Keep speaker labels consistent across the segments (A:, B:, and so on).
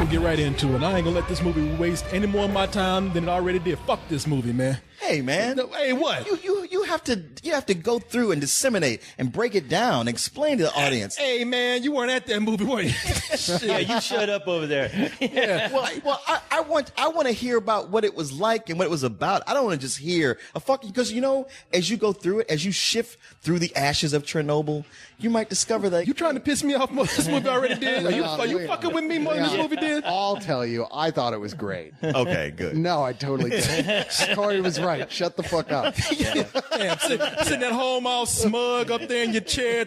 A: gonna get right into it. I ain't gonna let this movie waste any more of my time than it already did. Fuck this movie, man.
B: Hey, man.
A: No, hey, what?
B: You have to go through and disseminate and break it down, explain to the audience.
A: Hey, man, you weren't at that movie, were you?
C: Yeah, you shut up over there.
A: Yeah.
B: Well, I want to hear about what it was like and what it was about. I don't want to just hear a fucking, because as you go through it, as you shift through the ashes of Chernobyl, you might discover that
A: You trying to piss me off more than this movie already did? Are you fucking with me more than this movie did?
D: I'll tell you, I thought it was great.
B: Okay, good.
D: No, I totally did. Corey was right. Shut the fuck up.
A: Damn, sitting at home all smug up there in your chair.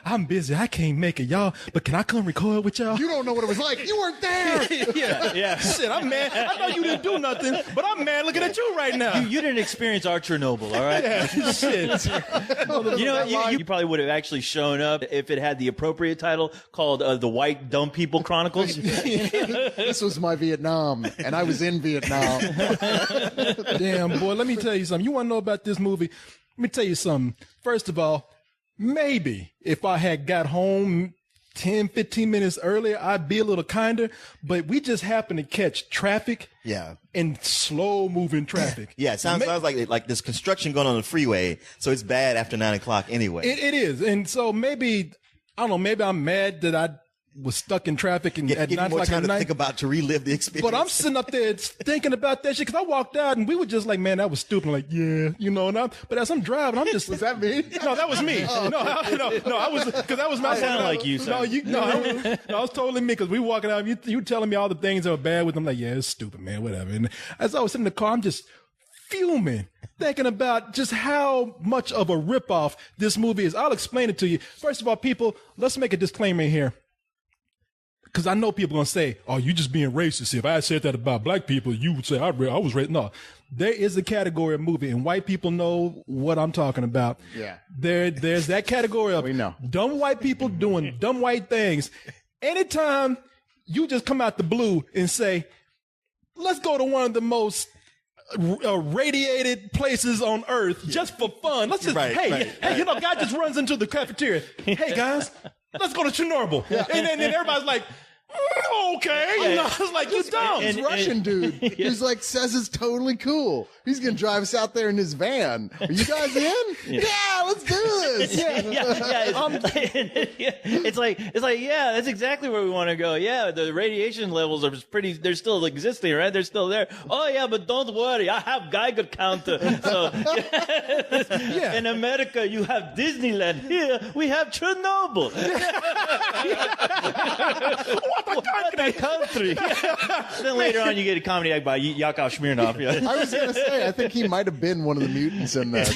A: I'm busy. I can't make it, y'all. But can I come record with y'all?
D: You don't know what it was like. You weren't there.
A: Yeah. Shit, I'm mad. I know you didn't do nothing, but I'm mad looking at you right now.
C: You didn't experience our Chernobyl, all right?
A: Yeah, shit.
C: You know what? You probably would have actually shown up if it had the appropriate title called The White Dumb People Chronicles.
D: This was my Vietnam, and I was in Vietnam.
A: Damn, boy, let me tell you something. You want to know about this movie? Let me tell you something. First of all, maybe if I had got home 10, 15 minutes earlier, I'd be a little kinder. But we just happened to catch traffic.
B: Yeah.
A: And slow-moving traffic.
B: Yeah, it sounds like there's construction going on the freeway, so it's bad after 9 o'clock anyway.
A: It is. And so maybe, I don't know, maybe I'm mad that I was stuck in traffic and at 9 o'clock
B: more time
A: at
B: to
A: night.
B: think about to relive the experience.
A: But I'm sitting up there thinking about that shit because I walked out and we were just like, man, that was stupid. Like, yeah, but as I'm driving, I'm just.
D: Was that me?
A: No, that was me. No, I was because that was my.
C: I sound like you, sir.
A: I was totally me because we walking out. You telling me all the things that were bad with them. Like, yeah, it's stupid, man, whatever. And as I was sitting in the car, I'm just fuming, thinking about just how much of a ripoff this movie is. I'll explain it to you. First of all, people, let's make a disclaimer here. Because I know people are going to say, oh, you just being racist. If I had said that about black people, you would say I was racist. No, there is a category of movie, and white people know what I'm talking about.
D: Yeah.
A: There's that category of
D: We know.
A: dumb white people doing dumb white things. Anytime you just come out the blue and say, let's go to one of the most radiated places on earth just for fun. Let's just, hey, guy just runs into the cafeteria. Hey, guys. Let's go to Chernobyl. Yeah. And then everybody's like, okay.
C: Yeah.
A: I was like, you dumb.
D: This Russian dude who's like says it's totally cool. He's gonna drive us out there in his van. Are you guys in? Yeah, let's do this.
C: It's like, yeah, that's exactly where we want to go. Yeah, the radiation levels are they're still existing, right? They're still there. Oh yeah, but don't worry, I have Geiger counter. So in America, you have Disneyland. Here we have Chernobyl. What a country. Then later on, you get a comedy act by Yakov Smirnoff. Yeah.
D: I was gonna say, I think he might have been one of the mutants in that.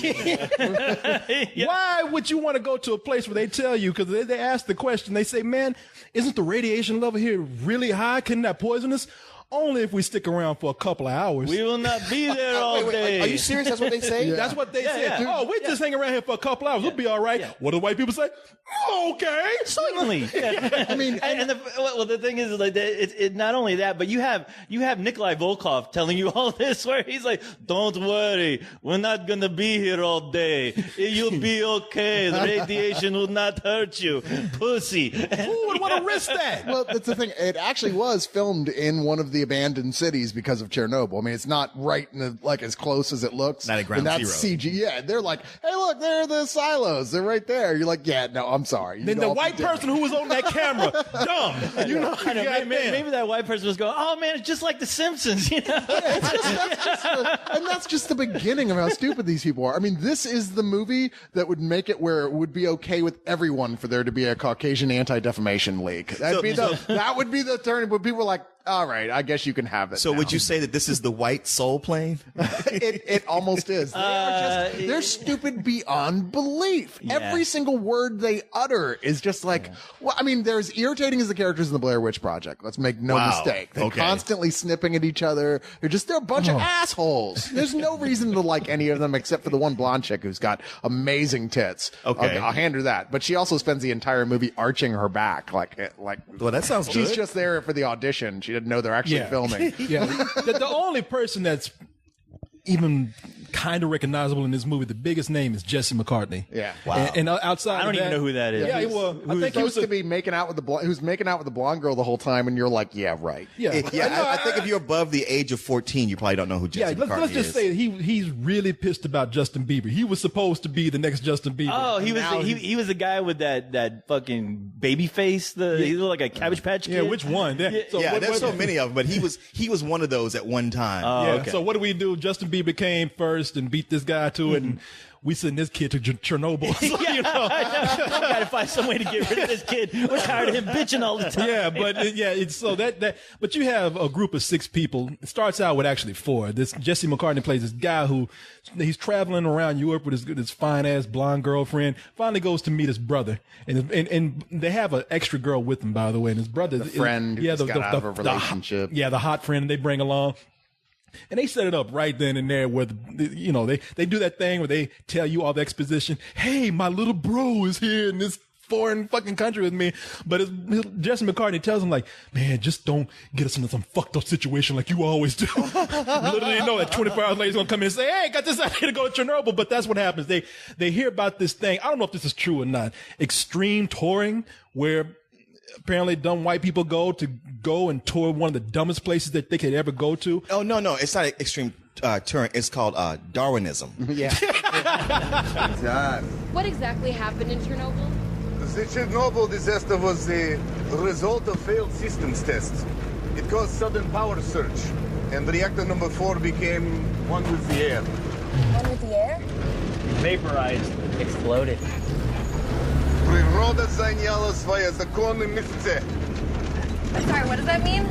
A: Why would you want to go to a place where they tell you, because they ask the question, they say, man, isn't the radiation level here really high? Couldn't that poison us? Only if we stick around for a couple of hours.
C: We will not be there all day.
B: Are you serious? That's what they say?
D: Yeah.
A: That's what they said.
C: yeah.
A: Oh, we just hang around here for a couple hours. We'll be all right.
C: Yeah.
A: What do the white people say? Okay.
C: Certainly. I mean, and the thing is, like, it's not only that, but you have Nikolai Volkov telling you all this, where he's like, "Don't worry, we're not gonna be here all day. You'll be okay. The radiation will not hurt you, pussy."
A: Who would want to risk that?
D: Well, that's the thing. It actually was filmed in one of the abandoned cities because of Chernobyl. I mean, it's not right in the, like, as close as it looks.
B: Not at ground
D: and that's
B: zero.
D: CG. Yeah, they're like, hey, look, there are the silos. They're right there. You're like, yeah, no, I'm sorry.
A: Then the white person who was on that camera, dumb. You know,
C: I know, maybe that white person was going, "Oh man, it's just like The Simpsons," you know.
D: And that's just the beginning of how stupid these people are. I mean, this is the movie that would make it where it would be okay with everyone for there to be a Caucasian Anti-Defamation League. That would be the turning point. People are like, all right, I guess you can have it.
B: So
D: now.
B: would you say that this is the white soul plane?
D: It almost is. They're stupid beyond belief.
C: Yeah.
D: Every single word they utter is just like, well, I mean, they're as irritating as the characters in the Blair Witch Project. Let's make no mistake. They're constantly snipping at each other. They're a bunch of assholes. There's no reason to like any of them except for the one blonde chick who's got amazing tits.
B: Okay.
D: I'll hand her that. But she also spends the entire movie arching her back.
B: Well, that sounds
D: she's
B: good.
D: just there for the audition. She didn't know they're actually filming.
A: Yeah. The only person that's even kind of recognizable in this movie. The biggest name is Jesse McCartney.
D: Yeah.
B: Wow.
A: And outside,
C: I don't even know who that is.
A: Yeah, well, I think he was
D: supposed to be making out with who's making out with the blonde girl the whole time, and you're like, yeah, right.
A: Yeah,
B: I think if you're above the age of 14, you probably don't know who Jesse McCartney
A: let's just
B: is.
A: say he's really pissed about Justin Bieber. He was supposed to be the next Justin Bieber.
C: Oh, he was the guy with that fucking baby face. He looked like a Cabbage Patch Kid.
A: Yeah, which one?
B: There's so many of them, but he was one of those at one time.
A: Yeah.
C: Okay.
A: So what do we do? Justin Bieber came first and beat this guy to it, and we send this kid to Chernobyl. So, you know.
C: I gotta find some way to get rid of this kid. We're tired of him bitching all the time.
A: Yeah, but it's so that. But you have a group of 6 people. It starts out with actually 4. This Jesse McCartney plays this guy who he's traveling around Europe with his fine ass blonde girlfriend. Finally goes to meet his brother, and they have an extra girl with him, by the way. And his brother,
D: The friend who just got out of a relationship.
A: The hot friend they bring along. And they set it up right then and there where, they do that thing where they tell you all the exposition. Hey, my little bro is here in this foreign fucking country with me. But Jesse McCartney tells him, like, man, just don't get us into some fucked up situation like you always do. Literally know that 24 hours later he's going to come in and say, hey, got this idea to go to Chernobyl. But that's what happens. They hear about this thing. I don't know if this is true or not. Extreme touring, where apparently dumb white people go and tour one of the dumbest places that they could ever go to.
B: Oh, no, it's not extreme touring. It's called Darwinism.
D: Yeah.
E: What exactly happened in Chernobyl?
F: The Chernobyl disaster was the result of failed systems tests. It caused sudden power surge, and reactor number 4 became one with the air.
E: One with the air?
C: Vaporized. Exploded.
F: Природа заняла свои законы месте.
E: I'm sorry, what does that mean?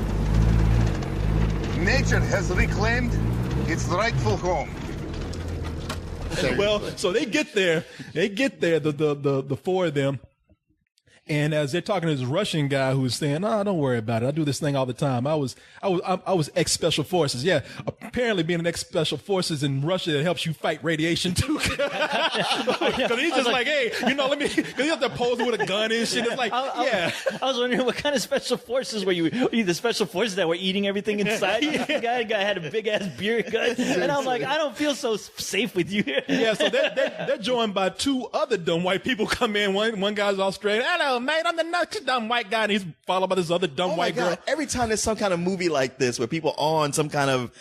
F: Nature has reclaimed its rightful home.
A: Well, so they get there, the 4 of them. And as they're talking to this Russian guy who's saying, "No, don't worry about it. I do this thing all the time. I was ex-special forces. Yeah, apparently being an ex-special forces in Russia, it helps you fight radiation too." Because he's just like, "Hey, because he's up there posing with a gun and shit." It's like,
C: I was wondering what kind of special forces were you? Were you the special forces that were eating everything inside? The guy had a big ass beer gun, and I'm like, I don't feel so safe with you here.
A: Yeah, so they're joined by 2 other dumb white people come in. One guy's Australian. Hello, mate. I'm the next dumb white guy, and he's followed by this other dumb white girl.
B: Every time there's some kind of movie like this where people on some kind of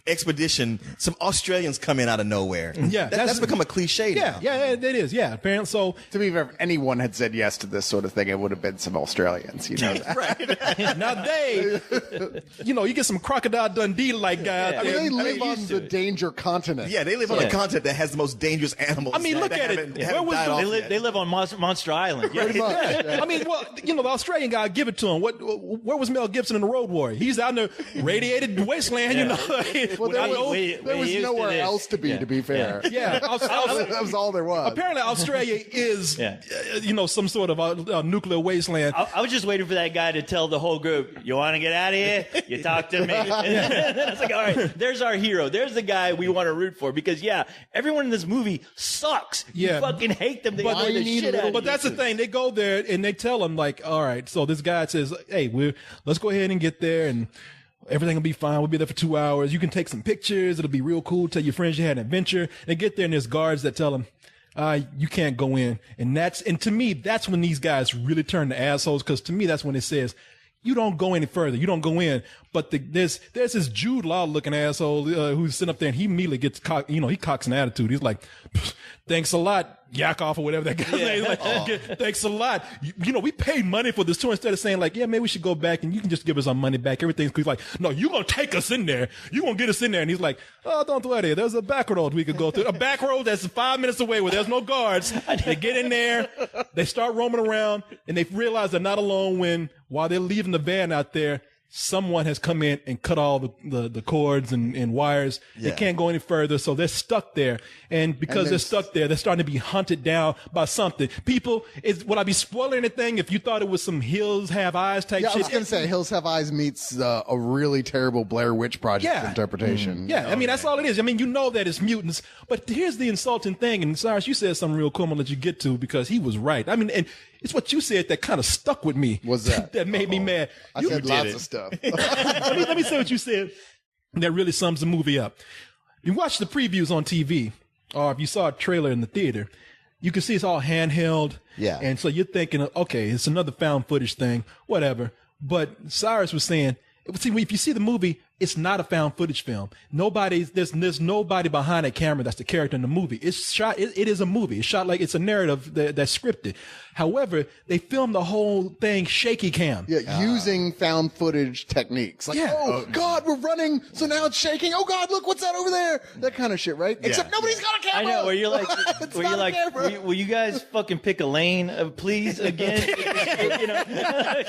B: expedition, some Australians come in out of nowhere.
A: Yeah,
B: that's become a cliche now.
A: Yeah, it is. Yeah, apparently. So
D: To be fair, if anyone had said yes to this sort of thing, it would have been some Australians. You know that.
B: Right.
A: now you get some Crocodile Dundee-like guy out
D: I
A: there.
D: mean, they live on the danger continent.
B: Yeah, they live on a continent that has the most dangerous animals.
A: I mean, look at it.
B: They
A: Where was
B: died
A: the-
B: off
C: They live,
B: yet.
C: they live on Monster Island. Yeah.
D: Pretty much. Yeah.
A: I mean, well, the Australian guy, give it to him. Where was Mel Gibson in The Road Warrior? He's out in the radiated wasteland,
D: Well, there was nowhere else to be. To be fair,
A: Yeah,
D: that was all there was.
A: apparently Australia is, some sort of nuclear wasteland.
C: I was just waiting for that guy to tell the whole group, "You want to get out of here? You talk to me." And I was like, "All right, there's our hero. There's the guy we want to root for." Because everyone in this movie sucks.
A: Yeah.
C: You fucking hate them. They
A: But-
C: annoy the shit out of
A: But
C: you.
A: that's the thing. They go there and they tell him, like, all right, so this guy says, hey, let's go ahead and get there and everything will be fine. We'll be there for 2 hours. You can take some pictures. It'll be real cool. Tell your friends you had an adventure. They get there and there's guards that tell them, you can't go in. And to me, that's when these guys really turn to assholes. Cause to me, that's when it says, you don't go any further. You don't go in. But there's this Jude Law looking asshole who's sitting up there and he immediately gets he cocks an attitude. He's like, thanks a lot, Yakov or whatever that guy's name is. Like, thanks a lot. We paid money for this tour instead of saying like, yeah, maybe we should go back and you can just give us our money back. Everything's cool. He's like, no, you're going to take us in there. You're going to get us in there. And he's like, oh, don't worry. There's a back road we could go through. A back road that's 5 minutes away where there's no guards. They get in there. They start roaming around and they realize they're not alone while they're leaving the van out there, someone has come in and cut all the cords and wires. They can't go any further, so they're stuck there. And because they're stuck there, they're starting to be hunted down by something. People, would I be spoiling anything if you thought it was some Hills Have Eyes type
D: Yeah,
A: shit?
D: I was going to say Hills Have Eyes meets a really terrible Blair Witch Project interpretation.
A: Yeah, I mean, that's all it is. I mean, you know that it's mutants, but here's the insulting thing, and Cyrus, you said something real cool I'm going to let you get to because he was right. I mean, and it's what you said that kind of stuck with me.
D: What's that?
A: That made me mad.
D: I said lots of stuff.
A: Let me say what you said that really sums the movie up. you watch the previews on TV, or if you saw a trailer in the theater, you can see it's all handheld.
B: Yeah.
A: And so you're thinking, okay, it's another found footage thing, whatever. But Cyrus was saying, see, if you see the movie, it's not a found footage film. There's nobody behind that camera that's the character in the movie. It's shot, it is a movie. It's shot like it's a narrative that's scripted. However, they filmed the whole thing shaky cam.
D: Yeah, using found footage techniques. Like, oh, God, we're running, so now it's shaking. Oh, God, look, what's that over there? That kind of shit, right? Except nobody's got a camera.
C: I know, where you're like,
D: camera.
C: will you guys fucking pick a lane, please, again? You know?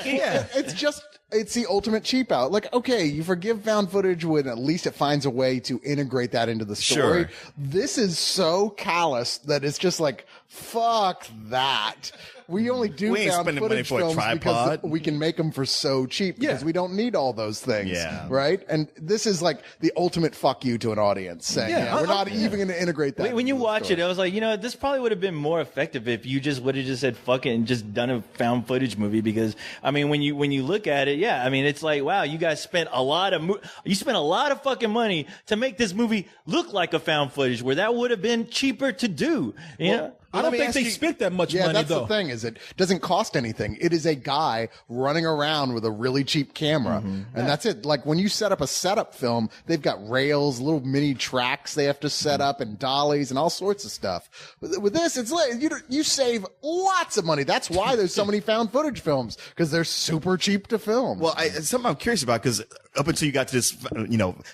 D: Yeah, it's the ultimate cheap out. Like, okay, you forgive found footage when at least it finds a way to integrate that into the story.
B: Sure.
D: This is so callous that it's just like, fuck that. We only do
B: We ain't
D: found
B: spending money
D: footage
B: for a
D: films because
B: tripod.
D: we can make them for so cheap because we don't need all those things.
B: Yeah.
D: Right? And this is like the ultimate fuck you to an audience saying, we're not even going to integrate that.
C: When you
D: into the
C: watch
D: story.
C: it, I was like, this probably would have been more effective if you just would have just said fuck it and just done a found footage movie. Because I mean, when you look at it, I mean, it's like, wow, you guys spent a lot of fucking money to make this movie look like a found footage, where that would have been cheaper to do. You know?
A: I don't think they spent that much money,
D: that's
A: though.
D: the thing, is it doesn't cost anything. It is a guy running around with a really cheap camera, and that's it. Like, when you set up a setup film, they've got rails, little mini tracks they have to set up, and dollies, and all sorts of stuff. With this, it's like, you save lots of money. That's why there's so many found footage films, because they're super cheap to film.
B: Well, something I'm curious about, because up until you got to this,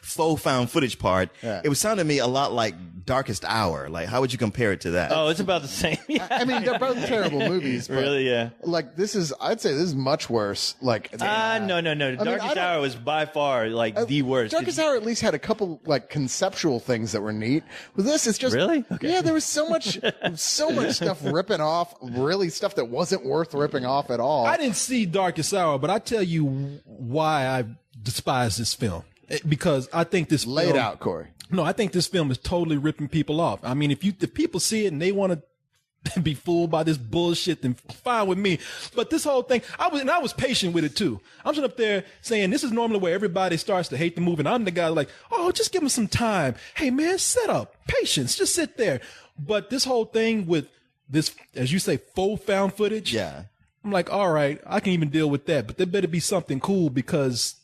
B: faux found footage part, it was sounding to me a lot like Darkest Hour. Like, how would you compare it to that?
C: Oh, it's about the same.
D: I mean, they're both terrible movies. But
C: Really, yeah.
D: Like, I'd say this is much worse. Like,
C: No. Darkest Hour was by far the worst.
D: Darkest Hour at least had a couple like conceptual things that were neat. With this, it's just
C: Really? Okay.
D: Yeah, there was so much stuff ripping off. Really, stuff that wasn't worth ripping off at all.
A: I didn't see Darkest Hour, but I tell you why I despise this film. Because I think this
D: Lay it out, Corey.
A: No, I think this film is totally ripping people off. I mean, if people see it and they want to be fooled by this bullshit, then fine with me. But this whole thing, I was patient with it too. I'm just up there saying this is normally where everybody starts to hate the movie, and I'm the guy like, oh, just give them some time. Hey man, set up, patience, just sit there. But this whole thing with this, as you say, faux found footage.
B: Yeah.
A: I'm like, all right, I can even deal with that, but there better be something cool because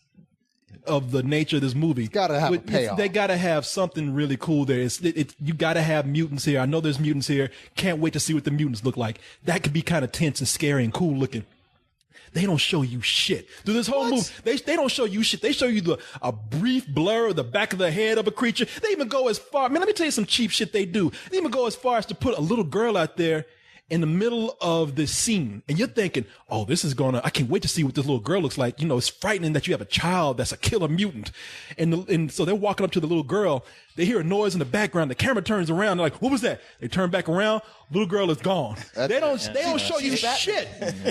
A: of the nature of this movie.
D: It's gotta have a payoff.
A: They gotta have something really cool there. You gotta have mutants here. I know there's mutants here. Can't wait to see what the mutants look like. That could be kind of tense and scary and cool looking. They don't show you shit. Through this whole movie, they don't show you shit. They show you a brief blur of the back of the head of a creature. They even go as far, man, let me tell you some cheap shit they do. They even go as far as to put a little girl out there in the middle of the scene, and you're thinking, oh, I can't wait to see what this little girl looks like. It's frightening that you have a child that's a killer mutant. And so they're walking up to the little girl. They hear a noise in the background. The camera turns around. They're like, what was that? They turn back around. Little girl is gone. They don't show you shit.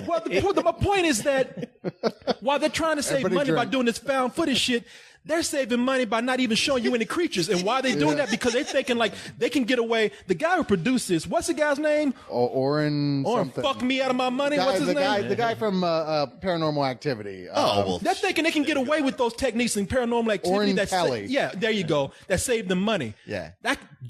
A: Well, my point is that while they're trying to save money by doing this found footage shit, they're saving money by not even showing you any creatures. And why are they doing that? Because they're thinking like they can get away. The guy who produced this, what's the guy's name?
D: Oren something.
A: Fuck me out of my money. What's his name?
D: The guy from Paranormal Activity.
A: They're thinking they can get away with those techniques in Paranormal Activity.
D: Oren Kelly.
A: Yeah, there you go. That saved them money.
B: Yeah.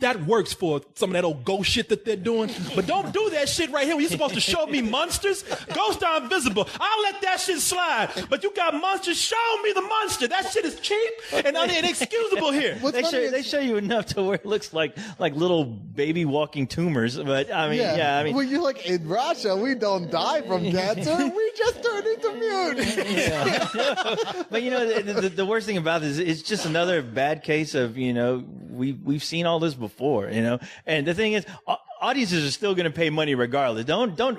A: That works for some of that old ghost shit that they're doing. But don't do that shit right here when you're supposed to show me monsters. Ghosts are invisible. I'll let that shit slide. But you got monsters. Show me the monster. That shit is cheap and inexcusable here.
C: They show you enough to where it looks like little baby walking tumors. But I mean,
D: well, you're like, in Russia, we don't die from cancer. We just turn into mutants.
C: But the worst thing about this is it's just another bad case of we've seen all this before. And the thing is, audiences are still going to pay money regardless. I don't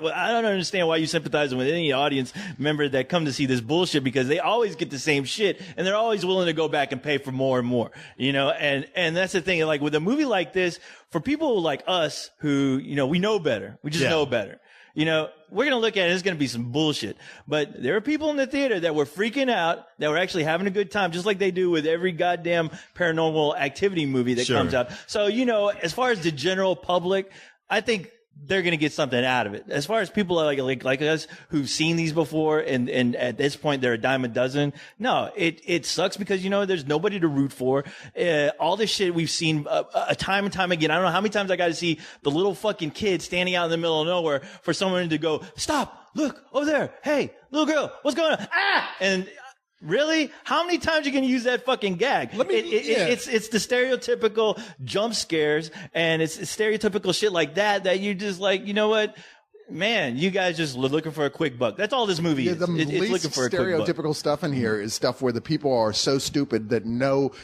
C: understand why you sympathize with any audience member that come to see this bullshit, because they always get the same shit and they're always willing to go back and pay for more and more, and that's the thing. Like with a movie like this, for people like us who, we know better, we just know better. We're going to look at it, it's going to be some bullshit. But there are people in the theater that were freaking out, that were actually having a good time, just like they do with every goddamn Paranormal Activity movie that comes out. So, as far as the general public, I think they're going to get something out of it. As far as people like us who've seen these before and at this point they're a dime a dozen. No, it sucks because, there's nobody to root for. All this shit we've seen a time and time again. I don't know how many times I got to see the little fucking kid standing out in the middle of nowhere for someone to go, stop, look over there. Hey, little girl, what's going on? Ah! And really? How many times are you going to use that fucking gag? It's the stereotypical jump scares and it's stereotypical shit like that you just like, you know what? Man, you guys just looking for a quick buck. That's all this movie is.
D: The
C: it's
D: least
C: looking for a quick buck.
D: stereotypical stuff in here is stuff where the people are so stupid that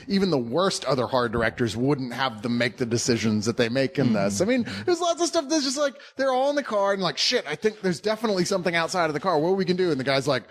D: even the worst other horror directors wouldn't have them make the decisions that they make in this. I mean, there's lots of stuff that's just like, they're all in the car and like, shit, I think there's definitely something outside of the car. What we can do? And the guy's like,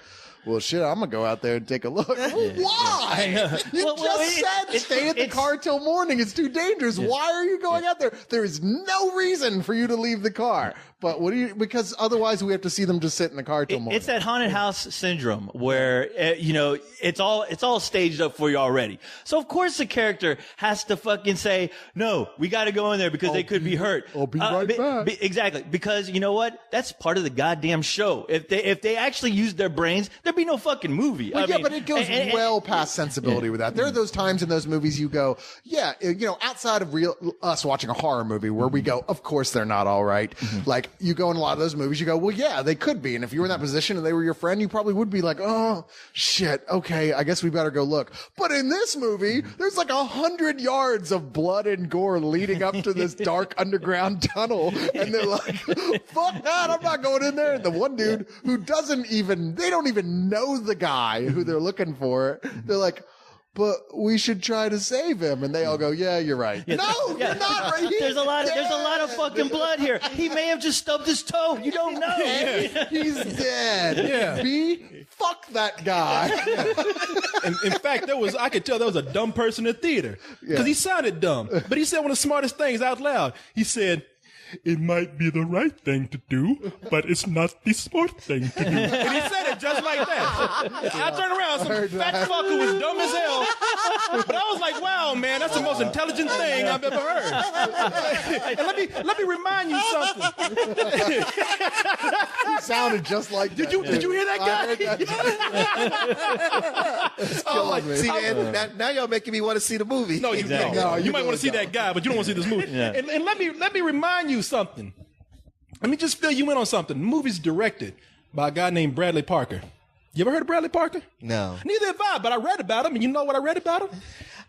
D: well, shit, I'm going to go out there and take a look. Why? You said stay at the car till morning. It's too dangerous. Yeah. Why are you going out there? There is no reason for you to leave the car. But because otherwise we have to see them just sit in the car till morning.
C: It's that haunted house syndrome where, it's all staged up for you already. So of course the character has to fucking say, no, we got to go in there because they could be hurt.
D: I'll be right back.
C: Exactly. Because you know what? That's part of the goddamn show. If they actually used their brains, there'd be no fucking movie.
D: Well, but it goes well past sensibility with that. There are those times in those movies you go, outside of us watching a horror movie where we go, of course they're not all right. Mm-hmm. Like you go in a lot of those movies, you go, well, yeah, they could be. And if you were in that position and they were your friend, you probably would be like, oh shit. Okay. I guess we better go look. But in this movie, there's like 100 yards of blood and gore leading up to this dark underground tunnel. And they're like, fuck that. I'm not going in there. And the one dude who they don't even know the guy who they're looking for. They're like, but we should try to save him. And they all go, yeah, you're right. Yeah. No, you're not right.
C: There's a lot of fucking blood here. He may have just stubbed his toe. You don't know.
D: He's dead.
A: Yeah.
D: B, fuck that guy.
A: And in fact, I could tell there was a dumb person in the theater because he sounded dumb. But he said one of the smartest things out loud. He said, it might be the right thing to do, but it's not the smart thing to do. And he said it just like that. I turned around, some fat fucker who was dumb as hell. But I was like, wow, man, that's the most intelligent thing I've ever heard. And let me remind you something.
D: He sounded just like that.
A: Did you hear that guy?
B: See, man, now y'all making me want to see the movie.
A: No, you might want to see that guy, but you don't want to see this movie. Yeah. And let me remind you something. Let me just fill you in on something. The movie's directed by a guy named Bradley Parker. You ever heard of Bradley Parker?
B: No.
A: Neither have I, but I read about him, and you know what I read about him?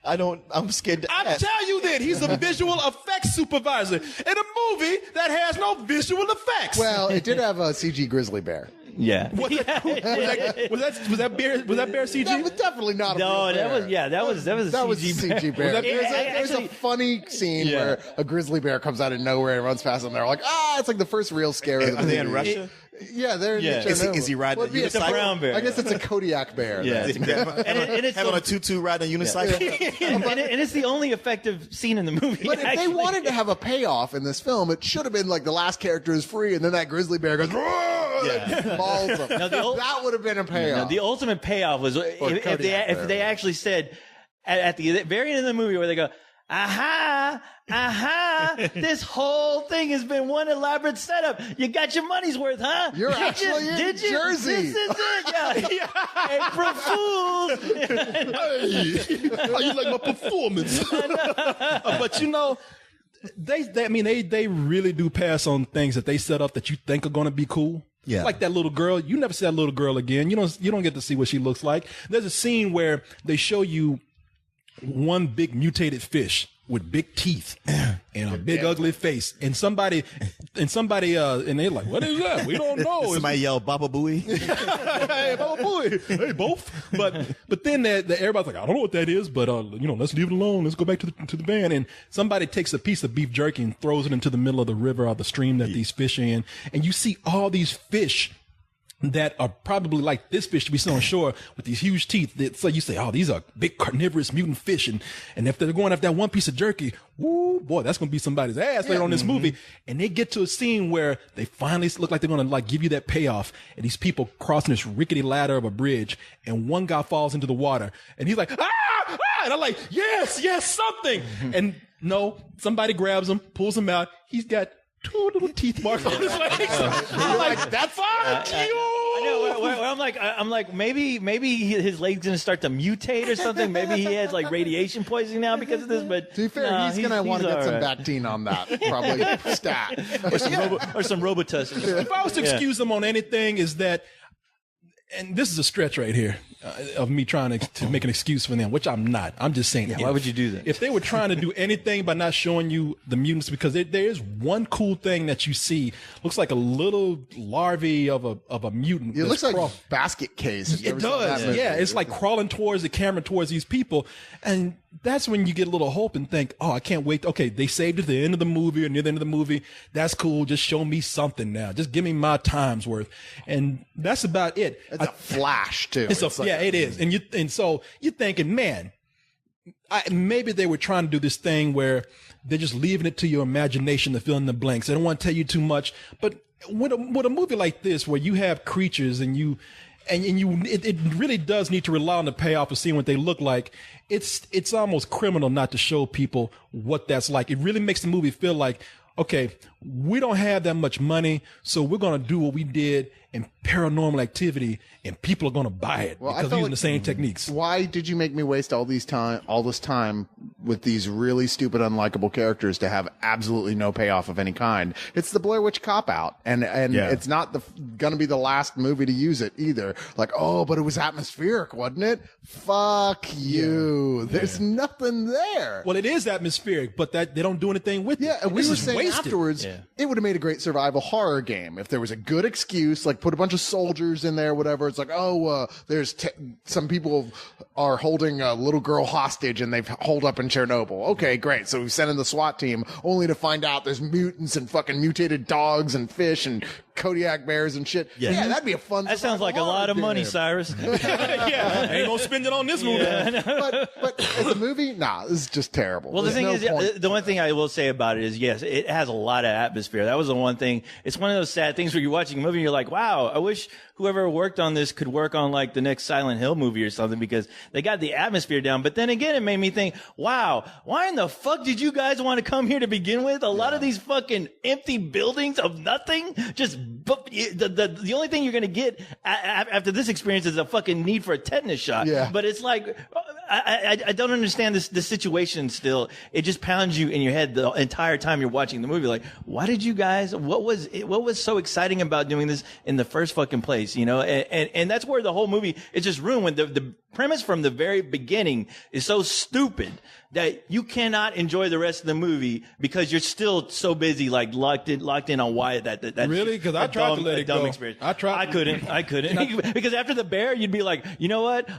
B: I'm scared to ask.
A: I tell you that he's a visual effects supervisor in a movie that has no visual effects.
D: Well, it did have a CG grizzly bear.
C: Yeah.
A: Was that bear CG?
D: That was definitely not a real bear.
C: That was a
D: CG bear. There's a funny scene where a grizzly bear comes out of nowhere and runs past them. They're like, it's like the first real scare of the movie.
B: Are they in Russia?
D: Yeah, they're in Chernobyl.
B: Is he riding a unicycle?
C: It's a brown bear.
D: I guess it's a Kodiak bear.
C: Yeah.
B: And it's having a tutu riding a unicycle.
C: and it's the only effective scene in the movie.
D: But if they wanted to have a payoff in this film, it should have been like the last character is free, and then that grizzly bear goes, and mauls him. That would have been a payoff.
C: The ultimate payoff was if they actually said at the very end of the movie where they go, aha, this whole thing has been one elaborate setup. You got your money's worth, huh?
D: You're actually in Jersey.
C: This is it, yeah. April Fools.
A: How you like my performance? But they really do pass on things that they set up that you think are going to be cool.
B: Yeah.
A: Like that little girl. You never see that little girl again. You don't get to see what she looks like. There's a scene where they show you one big mutated fish with big teeth and a big ugly face, and somebody, and they're like, "What is that? We don't know."
B: Somebody yelled, "Baba Booey!"
A: Hey, Baba Booey! Hey, both. But then everybody's like, "I don't know what that is," but let's leave it alone. Let's go back to the van. And somebody takes a piece of beef jerky and throws it into the middle of the river or the stream that these fish are in, and you see all these fish that are probably like this fish to be seen on shore with these huge teeth. So you say, oh, these are big carnivorous mutant fish. And if they're going after that one piece of jerky, woo, boy, that's going to be somebody's ass later on this movie. And they get to a scene where they finally look like they're going to give you that payoff. And these people crossing this rickety ladder of a bridge, and one guy falls into the water and he's like, ah! And I'm like, yes, something. And no, somebody grabs him, pulls him out. He's got two little teeth marks on his legs. I'm like, that's fuck you.
C: I know. I'm like, maybe his leg's gonna start to mutate or something. Maybe he has like radiation poisoning now because of this. But
D: To be fair, he's gonna want to get some Bactine on that, probably stat
C: or some Robitussin.
A: If I was to excuse them on anything, is that, and this is a stretch right here of me trying to make an excuse for them, which I'm not. I'm just saying.
C: Why would you do that?
A: If they were trying to do anything by not showing you the mutants, because there is one cool thing that you see, looks like a little larvae of a mutant.
D: It looks like a basket case.
A: It does. Yeah, it's like crawling towards the camera, towards these people. And that's when you get a little hope and think, oh, I can't wait. Okay, they saved it at the end of the movie or near the end of the movie. That's cool. Just show me something now. Just give me my time's worth. And that's about it.
D: It's a flash, too.
A: Yeah, it is. And so you're thinking, man, maybe they were trying to do this thing where they're just leaving it to your imagination to fill in the blanks. They don't want to tell you too much. But with a movie like this, where you have creatures and it really does need to rely on the payoff of seeing what they look like. It's almost criminal not to show people what that's like. It really makes the movie feel like, okay, we don't have that much money, so we're going to do what we did in Paranormal Activity, and people are going to buy it because we're using the same techniques.
D: Why did you make me waste all this time with these really stupid, unlikable characters to have absolutely no payoff of any kind? It's the Blair Witch cop-out, and it's not going to be the last movie to use it either. Like, oh, but it was atmospheric, wasn't it? Fuck you. Yeah. There's nothing there.
A: Well, it is atmospheric, but that they don't do anything with it.
D: Yeah, and we were saying afterwards, it would have made a great survival horror game if there was a good excuse, like put a bunch of soldiers in there, whatever. It's like, there's some people are holding a little girl hostage and they've holed up in Chernobyl. Okay, great. So we sent in the SWAT team only to find out there's mutants and fucking mutated dogs and fish and Kodiak bears and shit. Yeah, that'd be a fun.
C: That sounds like a lot of money, Cyrus.
A: Yeah, ain't gonna spend it on this movie.
D: But as a movie, this is just terrible.
C: Well, the thing is, the one thing I will say about it is, yes, it has a lot of atmosphere. That was the one thing. It's one of those sad things where you're watching a movie and you're like, wow, I wish whoever worked on this could work on like the next Silent Hill movie or something, because they got the atmosphere down. But then again, it made me think, wow, why in the fuck did you guys want to come here to begin with? A lot of these fucking empty buildings of nothing, just the only thing you're going to get after this experience is a fucking need for a tetanus shot.
D: Yeah.
C: But it's like, I don't understand this situation still. It just pounds you in your head the entire time you're watching the movie. Like, why did you guys, what was so exciting about doing this in the first fucking place, you know? And that's where the whole movie is just ruined. When the premise from the very beginning is so stupid that you cannot enjoy the rest of the movie because you're still so busy, like locked in on why that
A: really? Because I tried to let it go.
C: Experience. I couldn't because after the bear, you'd be like, you know what?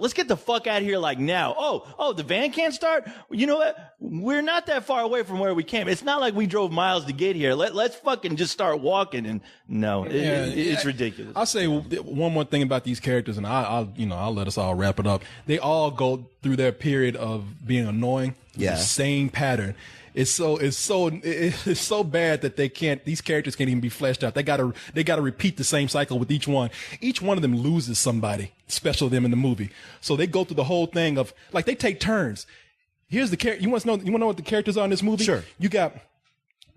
C: Let's get the fuck out of here like now. Oh, the van can't start. You know what? We're not that far away from where we came. It's not like we drove miles to get here. Let's fucking just start walking. And no, it's ridiculous.
A: I'll say one more thing about these characters, and I'll let us all wrap it up. They all go through their period of being annoying.
B: Yeah.
A: The same pattern. It's so bad that these characters can't even be fleshed out. They gotta repeat the same cycle with each one. Each one of them loses somebody special to them in the movie. So they go through the whole thing of, like, they take turns. Here's the character. You want to know what the characters are in this movie?
B: Sure.
A: You got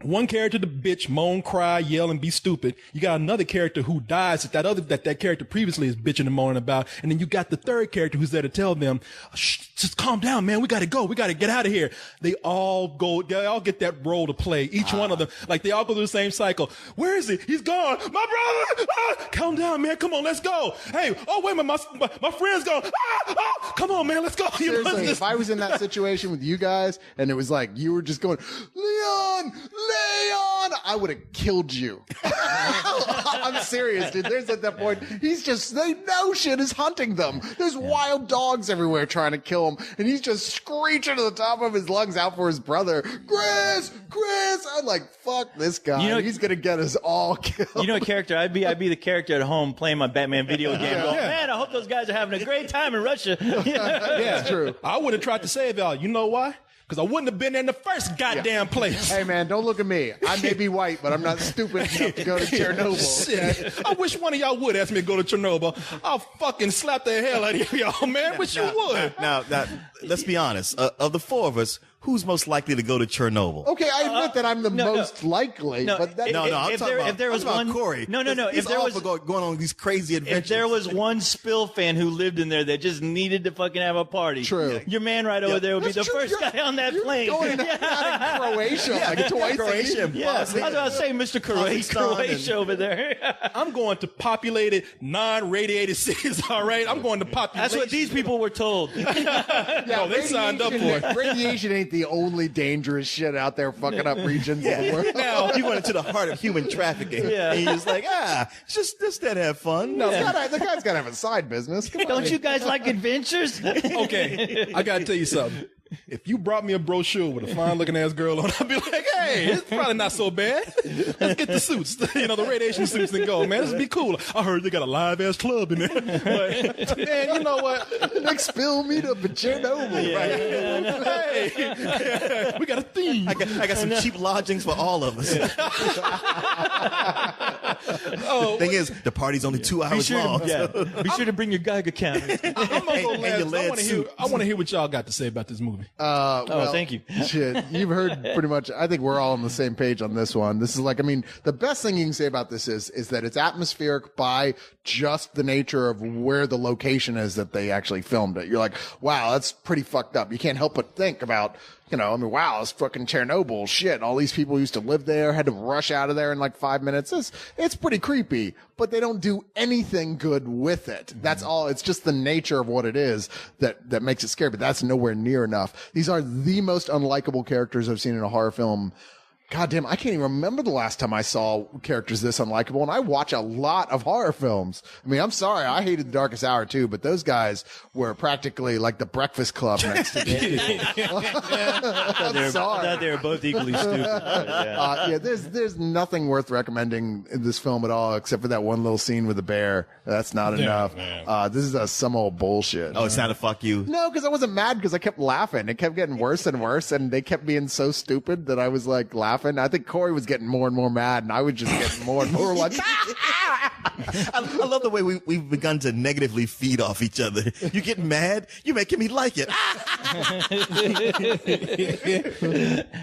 A: one character to bitch, moan, cry, yell, and be stupid. You got another character who dies that character previously is bitching and moaning about. And then you got the third character who's there to tell them, shh, just calm down, man. We got to go. We got to get out of here. They all get that role to play. Each one of them, like, they all go through the same cycle. Where is he? He's gone. My brother. Calm down, man. Come on. Let's go. Hey, wait a minute. My friend's gone. Come on, man. Let's go.
D: Seriously, if I was in that situation with you guys and it was like, you were just going, Leon, I would have killed you. I'm serious, dude. There's at that point, they know shit is hunting them. There's wild dogs everywhere trying to kill him. And he's just screeching to the top of his lungs out for his brother. Chris! I'm like, fuck this guy. You know, he's going to get us all killed.
C: You know what character? I'd be the character at home playing my Batman video game. Going, man, I hope those guys are having a great time in Russia.
A: Yeah, it's true. I would have tried to save y'all. You know why? Because I wouldn't have been there in the first goddamn place.
D: Hey, man, don't look at me. I may be white, but I'm not stupid enough to go to Chernobyl.
A: Shit. I wish one of y'all would ask me to go to Chernobyl. I'll fucking slap the hell out of y'all, man. Wish you would.
B: Now, let's be honest. Of the four of us, who's most likely to go to Chernobyl?
D: Okay, I admit that I'm the most likely, but that,
B: I'm talking about Corey.
C: No.
B: If there was going on these crazy adventures.
C: If there was one Spill fan who lived in there that just needed to fucking have a party,
D: True.
C: Your man right over there would be the first guy on that plane.
D: Going out in Croatia like twice.
B: Croatia.
C: Yeah, I was about to say, Mr. Croatia over there.
A: I'm going to populated, non-radiated cities. All right, I'm going to population.
C: That's what these people were told.
A: No, they signed up for it.
D: Radiation ain't the only dangerous shit out there fucking up regions of the world.
B: Now you went into the heart of human trafficking.
C: Yeah.
B: And he was like, just that have fun.
D: No, the guy's got to have a side business. Come on.
C: Don't you guys like adventures?
A: Okay, I gotta tell you something. If you brought me a brochure with a fine-looking ass girl on, I'd be like, hey, it's probably not so bad. Let's get the suits, the radiation suits, and go, man. This would be cool. I heard they got a live-ass club in there. But, man, you know what?
D: Next spill meetup in Chernobyl.
A: Right? Hey, we got a theme.
B: I got some cheap lodgings for all of us. Thing is, the party's only 2 hours long.
C: Be sure to bring your Geiger counter.
A: I'm gonna go last. I want to hear what y'all got to say about this movie.
D: Well,
C: thank you.
D: Shit, you've heard pretty much. I think we're all on the same page on this one. This is like, I mean, the best thing you can say about this is that it's atmospheric by just the nature of where the location is that they actually filmed it. You're like, wow, that's pretty fucked up. You can't help but think about, wow, it's fucking Chernobyl. Shit, all these people used to live there, had to rush out of there in like 5 minutes. It's pretty creepy, but they don't do anything good with it. That's all. It's just the nature of what it is that makes it scary, but that's nowhere near enough. These are the most unlikable characters I've seen in a horror film. God damn, I can't even remember the last time I saw characters this unlikable, and I watch a lot of horror films. I mean, I'm sorry, I hated The Darkest Hour too, but those guys were practically like the Breakfast Club next to me.
C: I thought they were both equally stupid.
D: There's nothing worth recommending in this film at all, except for that one little scene with the bear. That's not enough. This is some old bullshit.
B: Oh, it's not a fuck you.
D: No, because I wasn't mad because I kept laughing. It kept getting worse and worse, and they kept being so stupid that I was like laughing. I think Corey was getting more and more mad, and I was just getting more and more like,
B: I love the way we've begun to negatively feed off each other. You get mad, you're making me like it.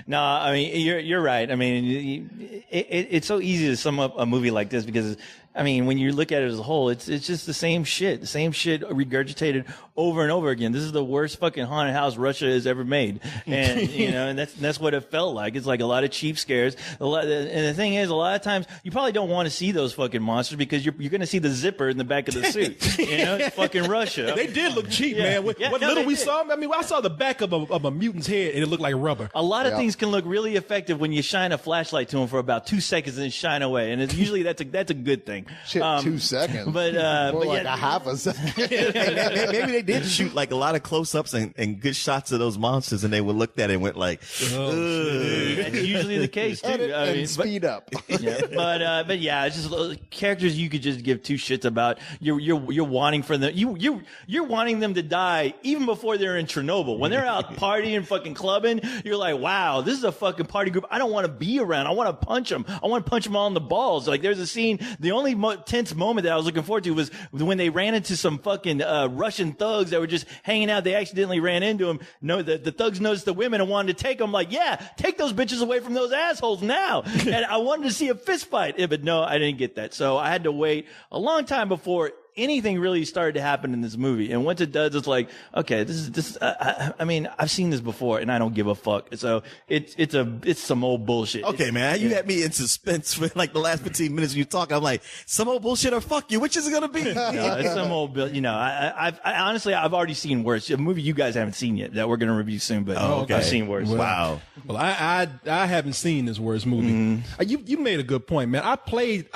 C: No, I mean, you're right. I mean, it's so easy to sum up a movie like this because, I mean, when you look at it as a whole, it's just the same shit regurgitated over and over again. This is the worst fucking haunted house Russia has ever made, and and that's what it felt like. It's like a lot of cheap scares. And the thing is, a lot of times you probably don't want to see those fucking monsters because you're going to see the zipper in the back of the suit. It's fucking Russia.
A: They did look cheap, man. What little we saw, I mean, I saw the back of a mutant's head, and it looked like rubber.
C: A lot of things can look really effective when you shine a flashlight to them for about 2 seconds and then shine away, and usually that's a good thing.
D: Shit, 2 seconds.
C: But
D: like a half a second.
B: Maybe they did shoot like a lot of close-ups and good shots of those monsters, and they would look at it and went like,
C: that's usually the case too.
D: And speed up.
C: But yeah, it's just characters you could just give two shits about. You're wanting for them. You're wanting them to die even before they're in Chernobyl. When they're out partying, fucking clubbing, you're like, wow, this is a fucking party group I don't want to be around. I want to punch them. I want to punch them all in the balls. Like there's a scene. The only tense moment that I was looking forward to was when they ran into some fucking Russian thugs that were just hanging out. They accidentally ran into them. No, the thugs noticed the women and wanted to take them. Like, yeah, take those bitches away from those assholes now. And I wanted to see a fist fight, but no, I didn't get that. So I had to wait a long time before anything really started to happen in this movie. And once it does, it's like, okay, this. I mean, I've seen this before, and I don't give a fuck. So it's some old bullshit.
B: Okay, man, you had me in suspense for like the last 15 minutes when you talk. I'm like, some old bullshit or fuck you. Which is it gonna be?
C: No, it's some old. I honestly, I've already seen worse. A movie you guys haven't seen yet that we're gonna review soon, but I've seen worse.
B: Wow.
A: Well, I haven't seen this worst movie. You made a good point, man. I played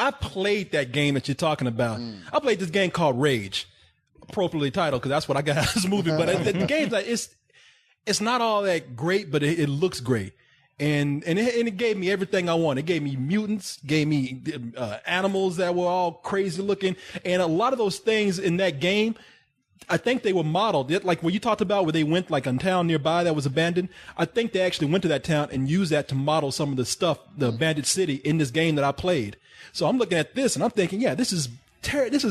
A: that game that you're talking about. I played this game called Rage, appropriately titled because that's what I got out of this movie. But the game's like it's not all that great, but it looks great, and it gave me everything I wanted. It gave me mutants, gave me animals that were all crazy looking, and a lot of those things in that game, I think they were modeled. Like when you talked about where they went like a town nearby that was abandoned, I think they actually went to that town and used that to model some of the stuff, the abandoned city in this game that I played. So I'm looking at this and I'm thinking, yeah, this is this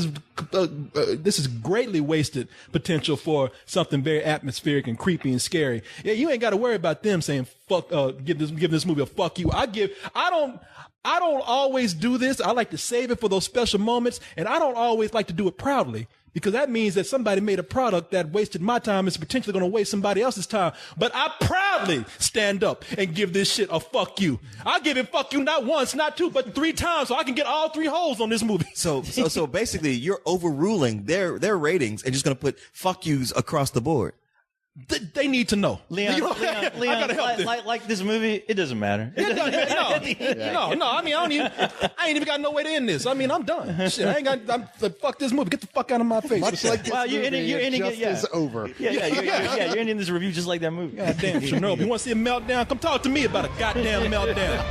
A: is greatly wasted potential for something very atmospheric and creepy and scary. Yeah, you ain't got to worry about them saying fuck, give this movie a fuck you. I don't always do this. I like to save it for those special moments, and I don't always like to do it proudly. Because that means that somebody made a product that wasted my time is potentially going to waste somebody else's time. But I proudly stand up and give this shit a fuck you. I give it fuck you not once, not two, but 3 times so I can get all 3 holes on this movie.
B: So basically, you're overruling their ratings and just going to put fuck yous across the board.
A: They need to know.
C: Leon,
A: I gotta help them.
C: like this movie, it doesn't matter.
A: No. I mean, I ain't even got no way to end this. I mean, I'm done. Shit, I'm fuck this movie. Get the fuck out of my face.
D: Much like this
C: Wow, you're ending it
D: is over.
C: You're ending this review just like that movie.
A: God damn, Chernobyl. You want to see a meltdown? Come talk to me about a goddamn meltdown.